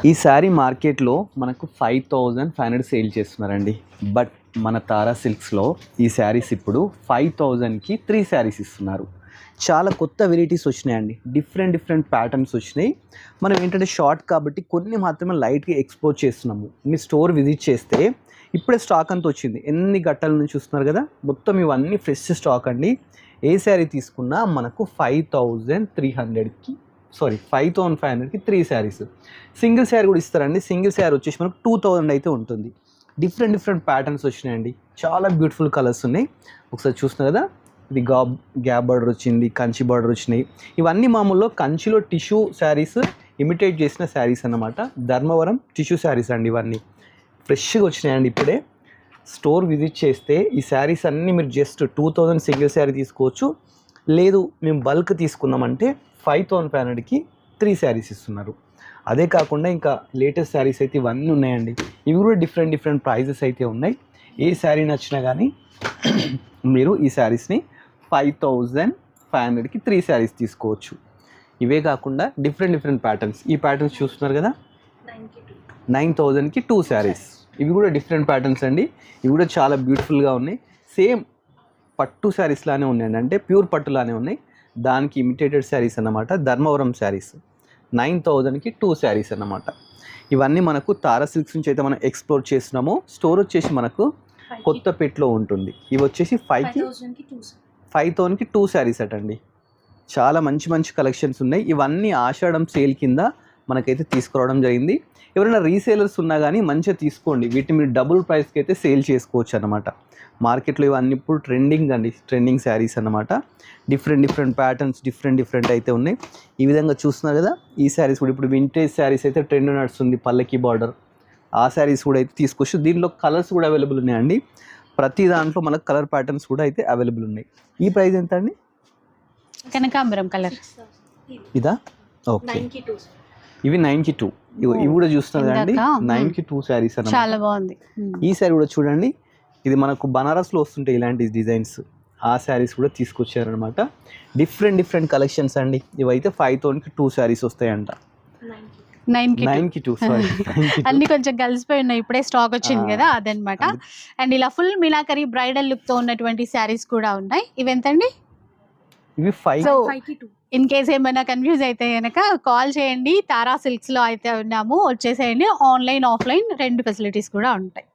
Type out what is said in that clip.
ఈ శారీ మార్కెట్లో మనకు 5500 సేల్ చేస్తున్నారండి. బట్ మన తారా సిల్క్స్లో ఈ శారీస్ ఇప్పుడు 5000కి 3 శారీస్ ఇస్తున్నారు. చాలా కొత్త వెరైటీస్ వచ్చినాయండి. డిఫరెంట్ ప్యాటర్న్స్ వచ్చినాయి. మనం ఏంటంటే షార్ట్ కాబట్టి కొన్ని మాత్రమే లైట్గా ఎక్స్పోజ్ చేస్తున్నాము. మీ స్టోర్ విజిట్ చేస్తే ఇప్పుడే స్టాక్ అంతా వచ్చింది. ఎన్ని గంటల నుంచి చూస్తున్నారు కదా, మొత్తం ఇవన్నీ ఫ్రెష్ స్టాక్ అండి. ఏ శారీ తీసుకున్నా మనకు 5500కి 3 శారీస్. సింగిల్ శారీ కూడా ఇస్తారండి. సింగిల్ శారీ వచ్చేసి మనకు 2000 అయితే ఉంటుంది. డిఫరెంట్ ప్యాటర్న్స్ వచ్చినాయండి. చాలా బ్యూటిఫుల్ కలర్స్ ఉన్నాయి. ఒకసారి చూస్తున్నారు కదా, ఇది గ్యాప్ బార్డర్ వచ్చింది, కంచి బార్డర్ వచ్చినాయి. ఇవన్నీ మామూలులో కంచిలో టిష్యూ శారీస్ ఇమిటేట్ చేసిన శారీస్ అన్నమాట. ధర్మవరం టిష్యూ శారీస్ అండి. ఇవన్నీ ఫ్రెష్గా వచ్చినాయండి. ఇప్పుడే స్టోర్ విజిట్ చేస్తే ఈ శారీస్ అన్నీ మీరు జస్ట్ 2000 సింగిల్ శారీ తీసుకోవచ్చు. లేదు మేము బల్క్ తీసుకున్నామంటే 5500కి 3 శారీస్ ఇస్తున్నారు. అదే కాకుండా ఇంకా లేటెస్ట్ శారీస్ అయితే ఇవన్నీ ఉన్నాయండి. ఇవి కూడా డిఫరెంట్ ప్రైజెస్ అయితే ఉన్నాయి. ఏ శారీ నచ్చినా కానీ మీరు ఈ శారీస్ని 5500కి 3 శారీస్ తీసుకోవచ్చు. ఇవే కాకుండా డిఫరెంట్ ప్యాటర్న్స్. ఈ ప్యాటర్న్స్ చూస్తున్నారు కదా, 9000కి 2 శారీస్. ఇవి కూడా డిఫరెంట్ ప్యాటర్న్స్ అండి. ఇవి కూడా చాలా బ్యూటిఫుల్గా ఉన్నాయి. సేమ్ పట్టు శారీస్ లానే ఉన్నాయండి, అంటే ప్యూర్ పట్టులానే ఉన్నాయి. దానికి ఇమిటేటెడ్ శారీస్ అన్నమాట. ధర్మవరం శారీస్ 9000కి 2 శారీస్ అన్నమాట. ఇవన్నీ మనకు తారా సిల్క్స్ నుంచి అయితే మనం ఎక్స్ప్లోర్ చేస్తున్నాము. స్టోర్ వచ్చేసి మనకు కొత్తపేటలో ఉంటుంది. ఇవి వచ్చేసి 5000కి 2 శారీస్ అటండి. చాలా మంచి కలెక్షన్స్ ఉన్నాయి. ఇవన్నీ ఆషాఢం సేల్ కింద మనకైతే తీసుకురావడం జరిగింది. ఎవరైనా రీసేలర్స్ ఉన్నా కానీ మంచిగా తీసుకోండి. వీటిని మీరు డబుల్ ప్రైస్కి అయితే సేల్ చేసుకోవచ్చు అన్నమాట. మార్కెట్లో ఇవన్నీ ఇప్పుడు ట్రెండింగ్ శారీస్ అన్నమాట. డిఫరెంట్ ప్యాటర్న్స్ డిఫరెంట్ అయితే ఉన్నాయి. ఈ విధంగా చూస్తున్నారు కదా, ఈ శారీస్ కూడా ఇప్పుడు వింటేజ్ శారీస్ అయితే ట్రెండ్ నడుస్తుంది. పల్లకి బార్డర్ ఆ శారీస్ కూడా అయితే తీసుకోవచ్చు. దీనిలో కలర్స్ కూడా అవైలబుల్ ఉన్నాయండి. ప్రతి దాంట్లో మనకు కలర్ ప్యాటర్న్స్ కూడా అయితే అవైలబుల్ ఉన్నాయి. ఈ ప్రైస్ ఎంత అండి? కనకాంబరం కలర్ ఇదా? ఓకే, ఇవి 92. ఇవి కూడా చూస్తున్నారు అండి, 92 శారీస్ అన్నమాట. చాలా బాగుంది. ఈ శారీ కూడా చూడండి, ఇది మనకు బనారస్లో వస్తుంటాయి ఇలాంటి డిజైన్స్. ఆ శారీస్ కూడా తీసుకొచ్చారనమాట. డిఫరెంట్ కలెక్షన్స్ అండి. ఇవైతే 5000కి 2 శారీస్ వస్తాయంట. 9కి 2 సారీ అన్ని కొంచెం కలిసిపోయి ఉన్నాయి. ఇప్పుడే స్టాక్ వచ్చింది కదా, అదనమాట. అండ్ ఇలా ఫుల్ మీనాకరీ బ్రైడల్ లుక్ తో ఉన్నటువంటి శారీస్ కూడా ఉన్నాయి. ఇవి ఎంతండి? ఇవి 5. ఇన్ కేస్ ఏమైనా కన్ఫ్యూజ్ అయితే కనుక కాల్ చేయండి. తారా సిల్క్స్ లో అయితే ఉన్నాము, వచ్చేసేయండి. ఆన్లైన్ ఆఫ్లైన్ 2 ఫెసిలిటీస్ కూడా ఉంటాయి.